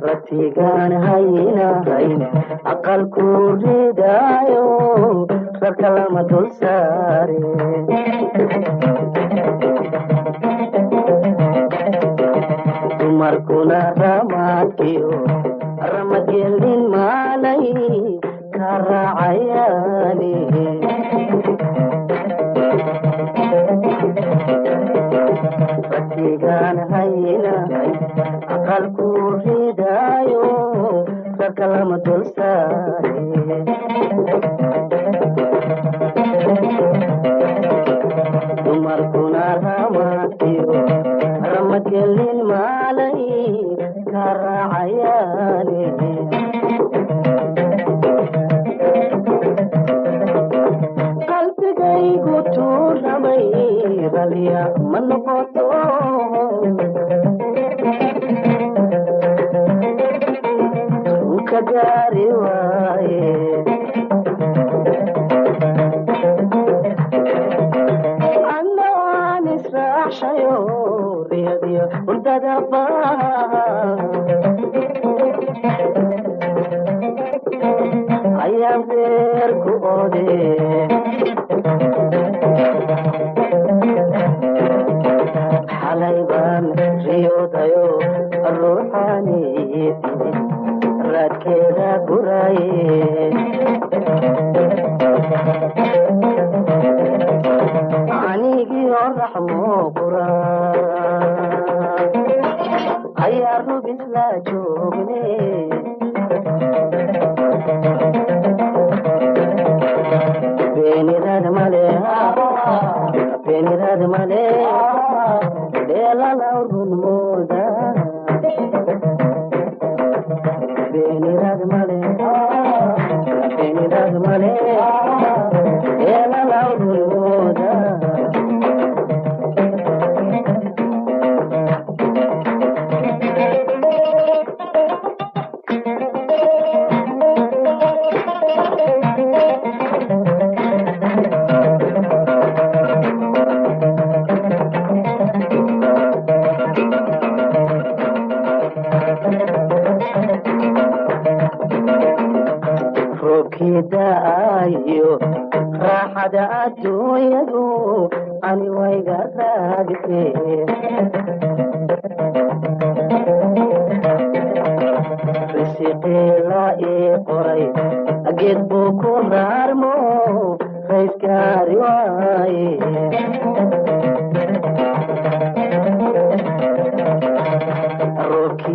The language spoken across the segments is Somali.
ratigaan haynahayn aqalku ridaayo rarka lama dul saare dumarkuna ramaadkiyo ramagelin maalay ka raacayaane ratigaan haynahay aqalku ridaayo rarka lama dul saare dumarkuna ramaadkiyo ramagelin maalay ka raacayaane qalbigaygu tuuramay ralya ma noqoto ka gaari waaye anna waan israaxshayo riyadiyo hurdadaba ayaan beer ku oode xalay baan riyoodayo ruuxaaniydi raadkeeda guraaye anigii oo raxmo qura ayaa rubis la joogne beenirad male dheelala runmooda beenirad male dheelala runmooda roobkidaayo raaxada adduunyadu ani wayga raagte risiqii la ii qoray geed buu ku raarmo rayskaari waaye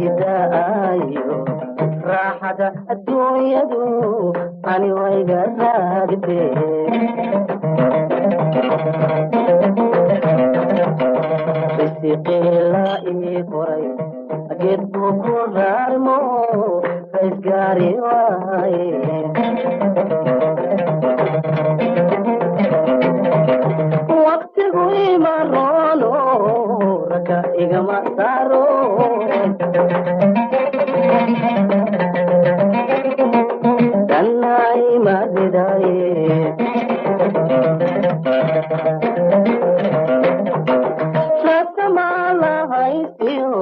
roobkidaayo raaxada adduunyadu ani wayga raagte risiqii la ii qoray geed buu ku raarmo raysgaari waaye waqtigu ima roono raka igama saaro dannay madidaye rasa malahaysiyo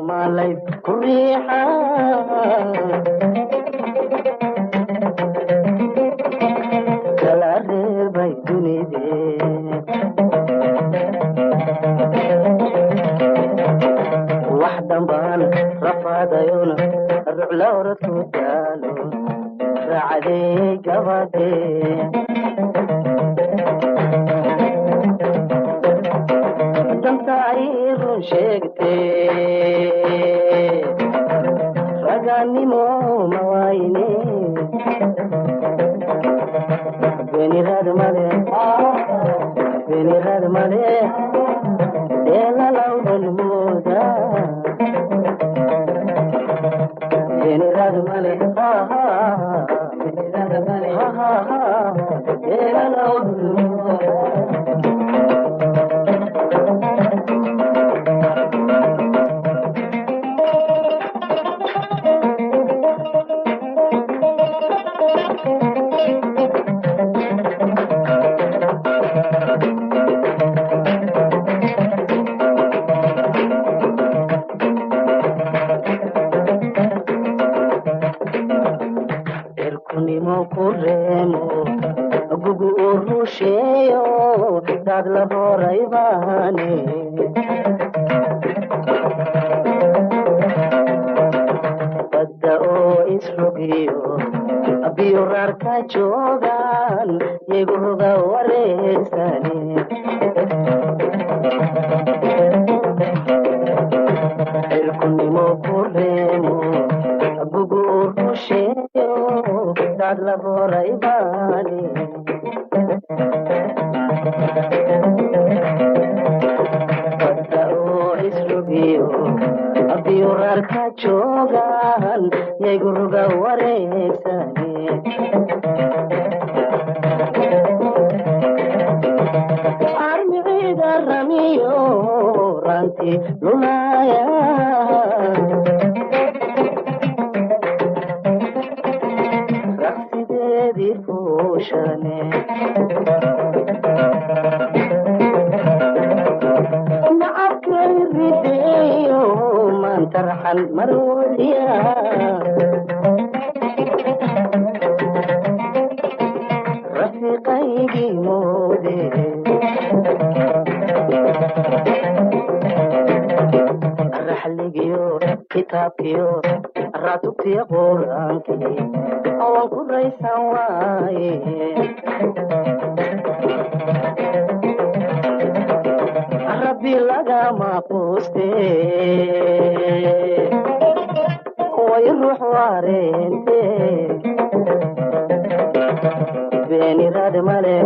malay ku riixa kala reebay dunide wax dambaan rafaadayona ruclawrad ku daalo raacday gabadhe danta ay run sheegte raganimo mawayne benirad male deelalaw runmooda benirad male erkunimo kuremo gugu urusheyo dad la horaybane badda oo isrogiyo abiyo rarka joogan yeguruga wareegsane erkunimo kuremo gugu urusheyo dad la horaybane badda oo isrogiyo abiyo rarka joogan yeguruga wareegsane armiciida ramiyo ranti lulaya raqsideedii fuushane nacabkay rideeyo maantarxan marwadiya rafiiqaygii moode raxligiyo kitaabkiyo raatubtiyo quraankii awan ku raysan waaye rabbi lagama quuste way ruux wareente beenirad male